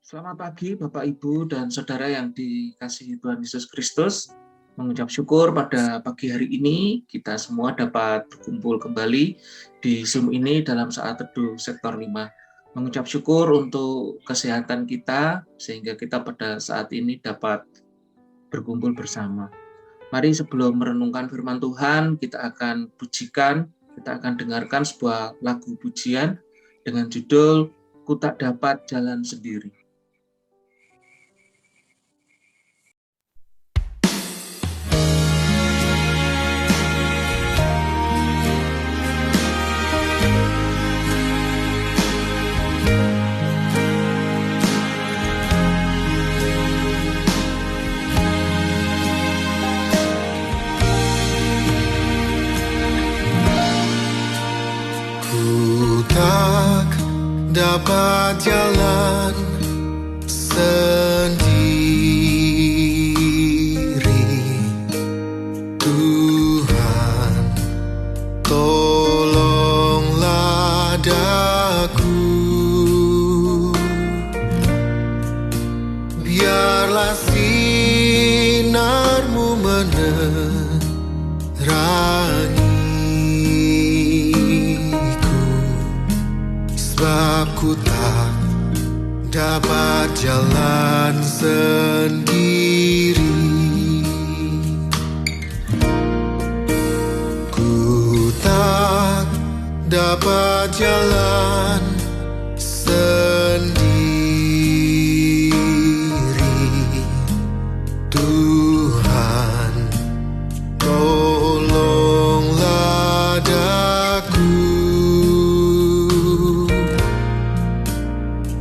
Selamat pagi Bapak Ibu dan Saudara yang dikasihi Tuhan Yesus Kristus. Mengucap syukur pada pagi hari ini kita semua dapat berkumpul kembali di Zoom ini dalam saat teduh sektor 5. Mengucap syukur untuk kesehatan kita sehingga kita pada saat ini dapat berkumpul bersama. Mari sebelum merenungkan firman Tuhan, kita akan dengarkan sebuah lagu pujian dengan judul Ku Tak Dapat Jalan Sendiri. Dapat jalan sendiri, Tuhan tolonglah daku, biarlah sinar-Mu menerangi. Sebab ku tak dapat jalan sendiri, ku tak dapat jalan sendiri, Tuhan tolonglah daku,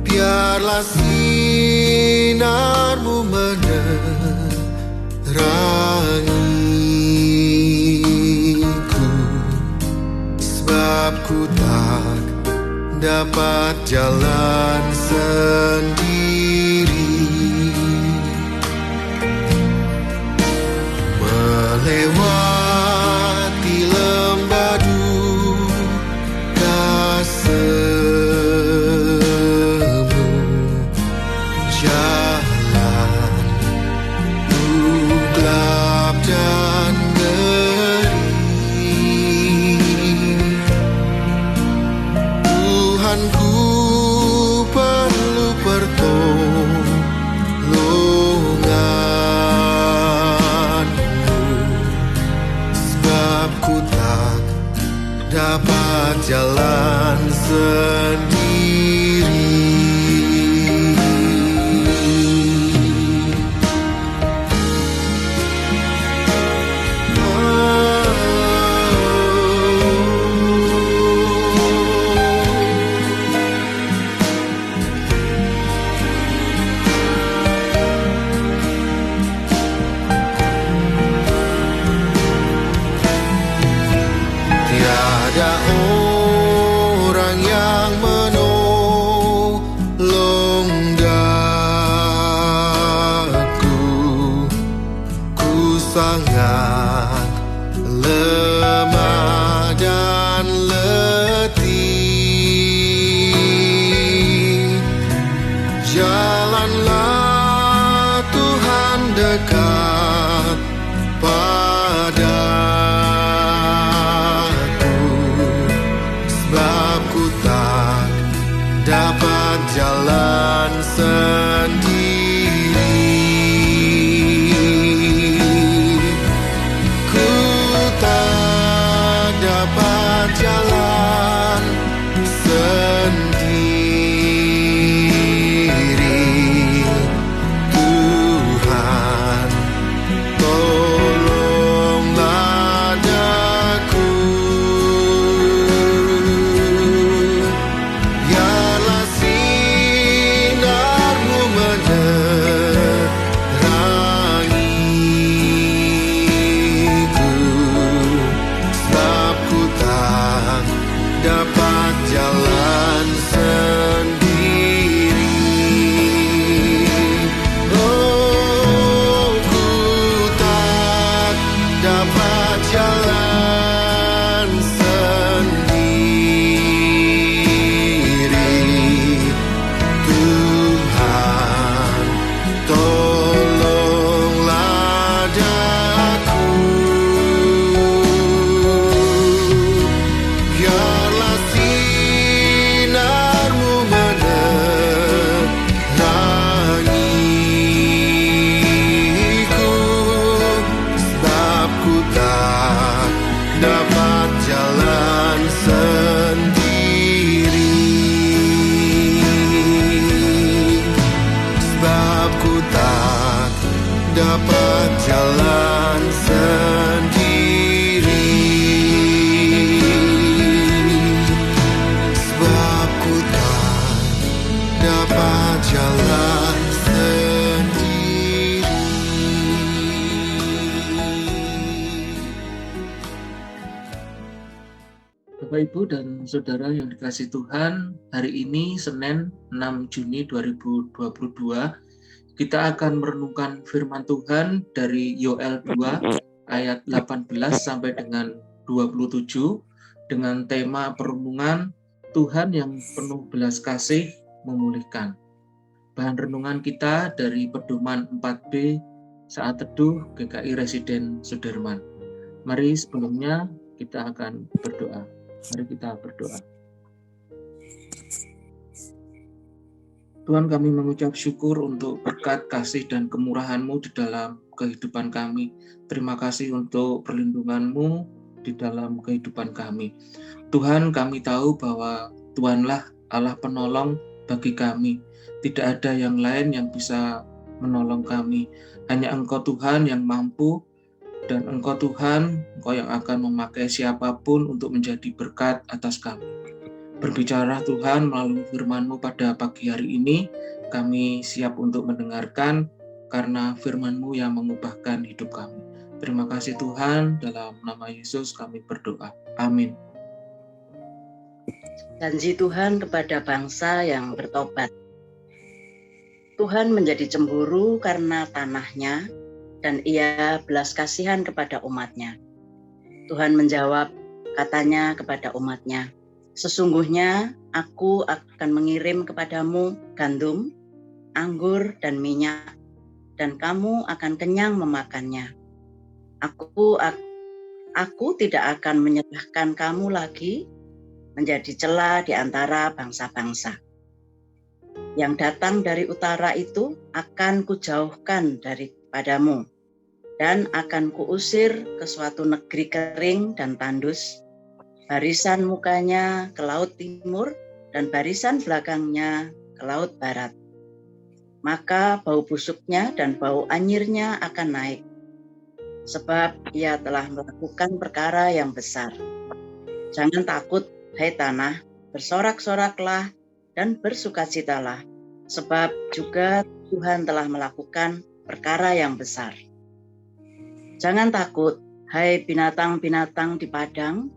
biarlah sinar-Mu menerangiku, sebab ku tak dapat jalan sendiri, melewati lembah duka dapat jalan sendiri. Tiada orang yang menolong daku, ku sangat lemah dan letih. Jalanlah Tuhan dekat padaku, sebab ku tak dapat jalan sendiri, ku tak dapat jalan sendiri, Tuhan tolonglah daku, biarlah sinar-Mu menerangiku, sebab ku tak Bapak, Ibu, dan Saudara yang dikasihi Tuhan, hari ini Senin 6 Juni 2022, kita akan merenungkan firman Tuhan dari Yoel 2 ayat 18 sampai dengan 27 dengan tema perenungan Tuhan yang penuh belas kasih memulihkan. Bahan renungan kita dari pedoman 4B saat teduh GKI Residen Sudirman. Mari sebelumnya kita akan berdoa. Mari kita berdoa. Tuhan, kami mengucap syukur untuk berkat, kasih, dan kemurahan-Mu di dalam kehidupan kami. Terima kasih untuk perlindungan-Mu di dalam kehidupan kami. Tuhan, kami tahu bahwa Tuhanlah Allah penolong bagi kami. Tidak ada yang lain yang bisa menolong kami. Hanya Engkau Tuhan yang mampu, dan Engkau Tuhan, Engkau yang akan memakai siapapun untuk menjadi berkat atas kami. Berbicara Tuhan melalui firman-Mu pada pagi hari ini, kami siap untuk mendengarkan karena firman-Mu yang mengubahkan hidup kami. Terima kasih Tuhan, dalam nama Yesus kami berdoa. Amin. Janji Tuhan kepada bangsa yang bertobat. Tuhan menjadi cemburu karena tanahnya, dan Ia belas kasihan kepada umat-Nya. Tuhan menjawab, katanya kepada umat-Nya, sesungguhnya Aku akan mengirim kepadamu gandum, anggur, dan minyak, dan kamu akan kenyang memakannya. Aku tidak akan menyerahkan kamu lagi menjadi cela di antara bangsa-bangsa. Yang datang dari utara itu akan kujauhkan daripadamu, dan akan kuusir ke suatu negeri kering dan tandus, barisan mukanya ke laut timur dan barisan belakangnya ke laut barat. Maka bau busuknya dan bau anyirnya akan naik, sebab ia telah melakukan perkara yang besar. Jangan takut, hai tanah, bersorak-soraklah dan bersukacitalah, sebab juga Tuhan telah melakukan perkara yang besar. Jangan takut, hai binatang-binatang di padang,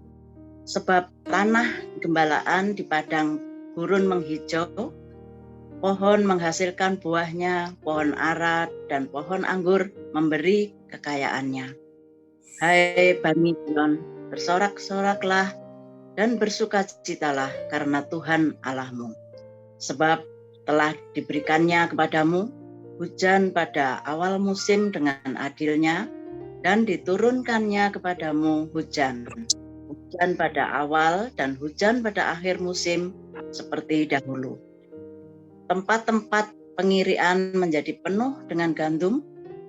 sebab tanah gembalaan di padang gurun menghijau, pohon menghasilkan buahnya, pohon ara dan pohon anggur memberi kekayaannya. Hai Bani Sion, bersorak-soraklah dan bersukacitalah karena Tuhan Allahmu, sebab telah diberikannya kepadamu hujan pada awal musim dengan adilnya, dan diturunkannya kepadamu hujan pada awal dan hujan pada akhir musim seperti dahulu. Tempat-tempat pengirian menjadi penuh dengan gandum,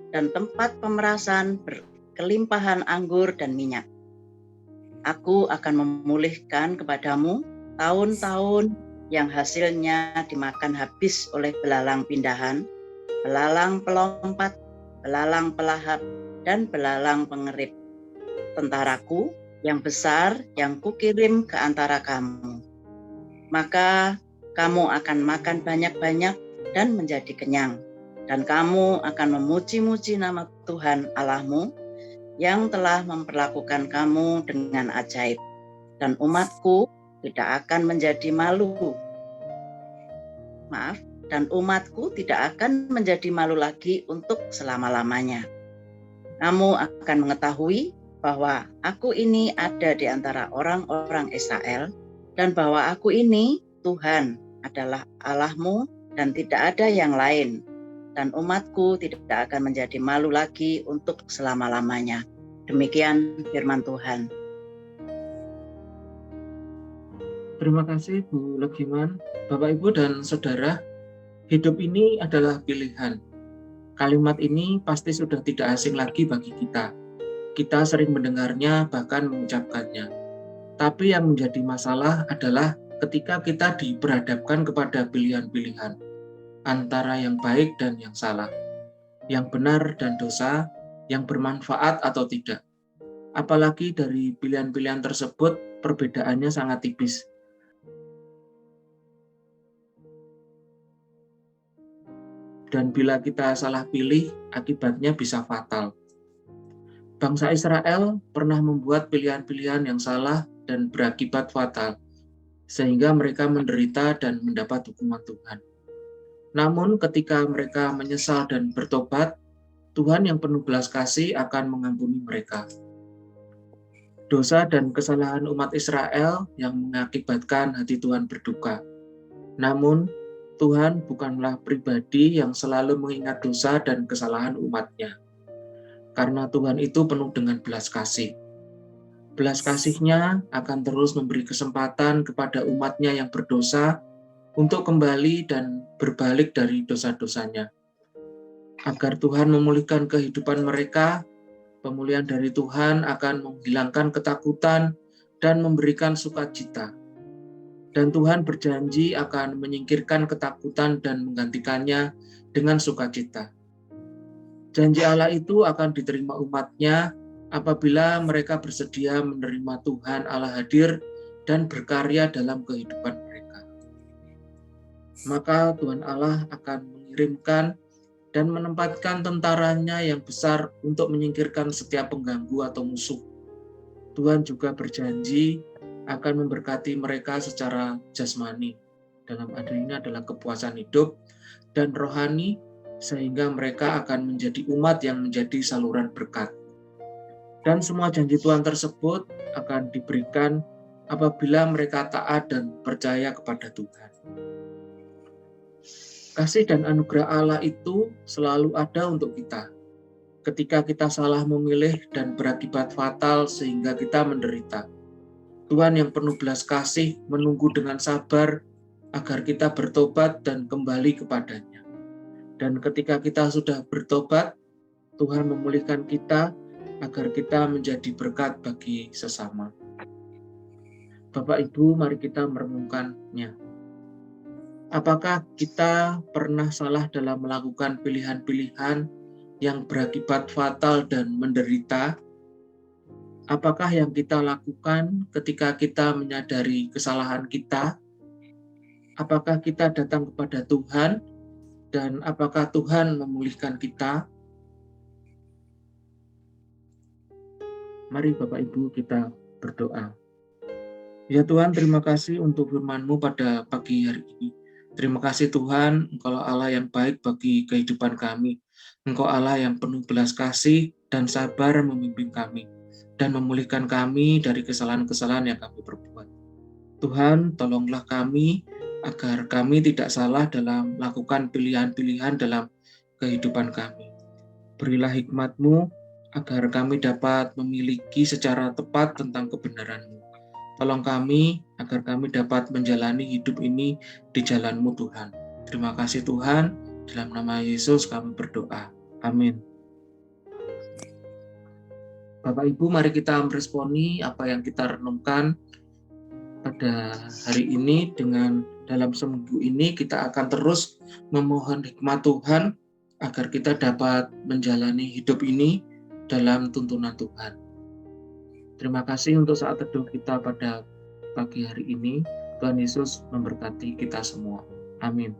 dan tempat pemerasan berkelimpahan anggur dan minyak. Aku akan memulihkan kepadamu tahun-tahun yang hasilnya dimakan habis oleh belalang pindahan, belalang pelompat, belalang pelahap, dan belalang pengerip. Tentaraku yang besar yang kukirim ke antara kamu. Maka kamu akan makan banyak-banyak dan menjadi kenyang, dan kamu akan memuji-muji nama Tuhan Allahmu yang telah memperlakukan kamu dengan ajaib, dan umatku tidak akan menjadi malu. Dan umatku tidak akan menjadi malu lagi untuk selama-lamanya. Kamu akan mengetahui bahwa aku ini ada di antara orang-orang Israel, dan bahwa aku ini Tuhan adalah Allahmu dan tidak ada yang lain, dan umatku tidak akan menjadi malu lagi untuk selama-lamanya. Demikian firman Tuhan. Terima kasih Bu Legiman. Bapak, Ibu, dan Saudara, hidup ini adalah pilihan. Kalimat ini pasti sudah tidak asing lagi bagi kita. Kita sering mendengarnya, bahkan mengucapkannya. Tapi yang menjadi masalah adalah ketika kita diperhadapkan kepada pilihan-pilihan antara yang baik dan yang salah, yang benar dan dosa, yang bermanfaat atau tidak. Apalagi dari pilihan-pilihan tersebut perbedaannya sangat tipis. Dan bila kita salah pilih, akibatnya bisa fatal. Bangsa Israel pernah membuat pilihan-pilihan yang salah dan berakibat fatal, sehingga mereka menderita dan mendapat hukuman Tuhan. Namun ketika mereka menyesal dan bertobat, Tuhan yang penuh belas kasih akan mengampuni mereka. Dosa dan kesalahan umat Israel yang mengakibatkan hati Tuhan berduka. Namun, Tuhan bukanlah pribadi yang selalu mengingat dosa dan kesalahan umatnya. Karena Tuhan itu penuh dengan belas kasih. Belas kasih-Nya akan terus memberi kesempatan kepada umatnya yang berdosa untuk kembali dan berbalik dari dosa-dosanya. Agar Tuhan memulihkan kehidupan mereka, pemulihan dari Tuhan akan menghilangkan ketakutan dan memberikan sukacita. Dan Tuhan berjanji akan menyingkirkan ketakutan dan menggantikannya dengan sukacita. Janji Allah itu akan diterima umatnya apabila mereka bersedia menerima Tuhan Allah hadir dan berkarya dalam kehidupan mereka. Maka Tuhan Allah akan mengirimkan dan menempatkan tentaranya yang besar untuk menyingkirkan setiap pengganggu atau musuh. Tuhan juga berjanji akan memberkati mereka secara jasmani. Dalam arti ini adalah kepuasan hidup dan rohani, sehingga mereka akan menjadi umat yang menjadi saluran berkat. Dan semua janji Tuhan tersebut akan diberikan apabila mereka taat dan percaya kepada Tuhan. Kasih dan anugerah Allah itu selalu ada untuk kita. Ketika kita salah memilih dan berakibat fatal sehingga kita menderita, Tuhan yang penuh belas kasih menunggu dengan sabar agar kita bertobat dan kembali kepadanya. Dan ketika kita sudah bertobat, Tuhan memulihkan kita agar kita menjadi berkat bagi sesama. Bapak Ibu, mari kita merenungkannya. Apakah kita pernah salah dalam melakukan pilihan-pilihan yang berakibat fatal dan menderita? Apakah yang kita lakukan ketika kita menyadari kesalahan kita? Apakah kita datang kepada Tuhan? Dan apakah Tuhan memulihkan kita? Mari Bapak Ibu kita berdoa. Ya Tuhan, terima kasih untuk firman-Mu pada pagi hari ini. Terima kasih Tuhan, Engkau Allah yang baik bagi kehidupan kami. Engkau Allah yang penuh belas kasih dan sabar memimpin kami dan memulihkan kami dari kesalahan-kesalahan yang kami perbuat. Tuhan, tolonglah kami agar kami tidak salah dalam melakukan pilihan-pilihan dalam kehidupan kami. Berilah hikmat-Mu agar kami dapat memiliki secara tepat tentang kebenaran-Mu. Tolong kami agar kami dapat menjalani hidup ini di jalan-Mu Tuhan. Terima kasih Tuhan, dalam nama Yesus kami berdoa. Amin. Bapak Ibu, mari kita meresponi apa yang kita renungkan pada hari ini. Dengan dalam seminggu ini kita akan terus memohon hikmat Tuhan agar kita dapat menjalani hidup ini dalam tuntunan Tuhan. Terima kasih untuk saat teduh kita pada pagi hari ini. Tuhan Yesus memberkati kita semua. Amin.